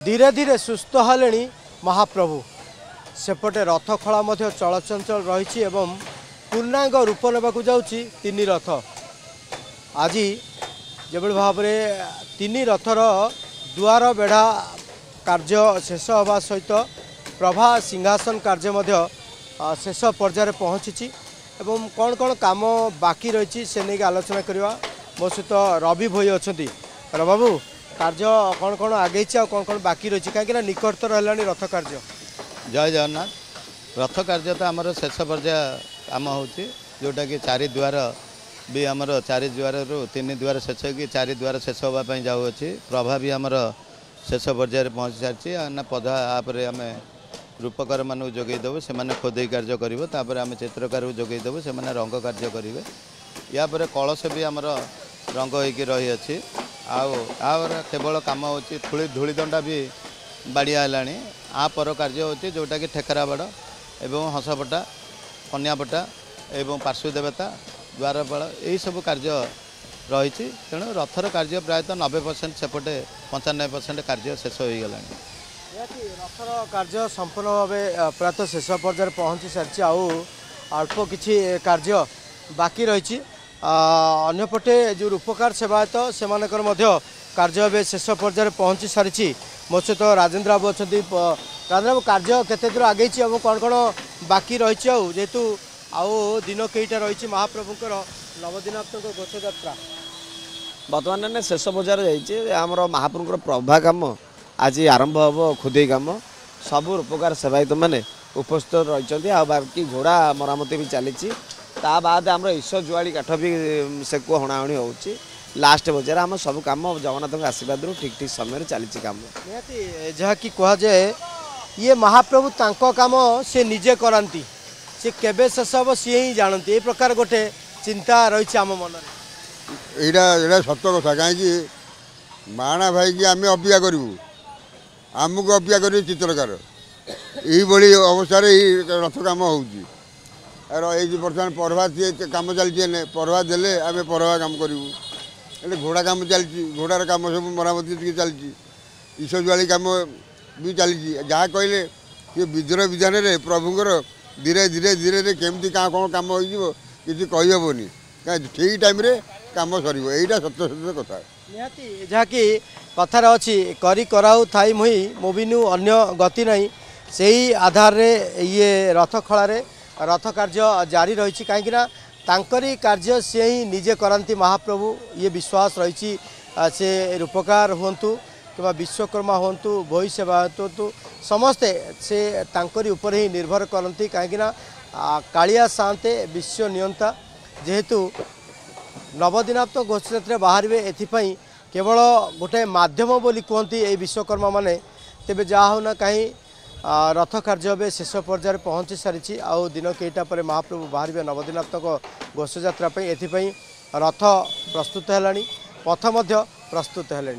धीरे धीरे सुस्थ हेले महाप्रभु सेपटे रथ खला चलचंचल रही एवं पूर्णांग रूप नेबाकू जाउची तीन रथ आज जो भाव में तीन रथर दुआर बेढ़ा कार्य शेष होगा सहित प्रभा सिंहासन कार्य शेष पर्यायर पहुँची एवं कौन कौन काम बाकी रही से नहीं आलोचना करवा मो सहित रवि भई अच्छा रबाबू कार्य कौन कौन आगे कौन कौन बाकी रही कहीं निकटतर है रथ कार्य जय जगन्नाथ रथ कार्य तो आमर शेष पर्याय आम हो जोटा कि चारि द्वार भी आमर चारि द्वार रु तीन द्वार शेष हो चारि द्वार शेष होगापी जाऊँगी प्रभा भी आमर शेष पर्यायर पहुँची सारी ना पधा आपरे आम रूपकार मानू जोगेदेव से खोदे कार्य करें आम चित्रकार जोगेदेव से रंग कार्य करेंगे यापर कलश भी आमर रंग हो रही अच्छी आर केवल कम हो धूलीदंडा भी बाड़िया है आपर कार्य हो जोटा कि ठेकरा बाड़ एवं हंसपटा कन्यापटा एवं पार्श्वदेवता द्वारपाल यही सब कार्य रही तेणु रथर कार्य प्रायतः 90% सेपटे 95% कार्य शेष हो गला रथर कार्य संपूर्ण भाव प्रायतः शेष पर्यायर पहुँची सारी अल्प किछि कार्य बाकी रही अन्यपटे जो रूपकार सेवायत से कार्य शेष पर्यायर पहुँची सारी मो सहित राजेन्द्र बाबू अच्छा राजेन्द्र बाबू कार्य केते दूर आगे कौन कौन बाकी रही जेहेतु आउ दिन कईटा रही महाप्रभुंर नवदिनात्मक घोष यात्रा बर्तमान शेष बजार जामर महाप्रभुंर प्रभा कम आज आरंभ हम खुदे कम सबू रूपकार सेवायत मैंने उपस्थित रही बाकी घोड़ा मरामती भी चली बाद आम ईश्वर जुआली काठ भी से हणाहणी हो लास्ट बजार आम सब कम जगन्नाथ आशीर्वाद ठीक ठीक समय चली कम जहाँ कि कह जाए ये महाप्रभु तांको काम से निजे कराती से केबे शेष हम सी ही जानती ये प्रकार गोटे चिंता रही आम मन यहाँ सत कथा कहीं बाणा भाई की आम अपेक्षा करूँ आमको अपेक्षा कर चित्रकार यही अवस्था रथ कम हो बर्तमान परवा कम चलती परवा देले आम परवा कम करूँ घोड़ा कम चलती घोड़ार कम सब मरामती चलती ईश्वर जुआली कम भी चलती जहाँ कहले ये विद्रोह विधान में प्रभुंर धीरे धीरे धीरे केमती क्या कौन कम हो किसी कहीहबनी ठीक टाइम कम सर यहीटा सत्य सत्य कथा निहाती जहाँ कि कथार अच्छी करी कराऊ थाई मुई मोबिनु अन्य गति नहीं से ही आधार रे ये रथ खलारे रथ कार्य जारी रही कहीं तांकरी कार्य से ही निजे करती महाप्रभु ये विश्वास रही से रूपकार हुंतु कि विश्वकर्मा हुंतु भोई सेवा हुंतु समस्ते से तांकरी उपर ही निर्भर करती कहीं कालिया साते विश्व नियंता जेहेतु नवदिनात्मक घोष यात्रा बाहर एथिपाई केवल गोटे माध्यम बोली कहती ये विश्वकर्मा माने तेबे जहाँ होना कहीं रथ कार्य शेष पर्यायर पहुँची सारी आउ दिन कईटा पर महाप्रभु बाहर नवदिनात्मक घोष यात्रा एथिपाई रथ प्रस्तुत है पथ प्रस्तुत है।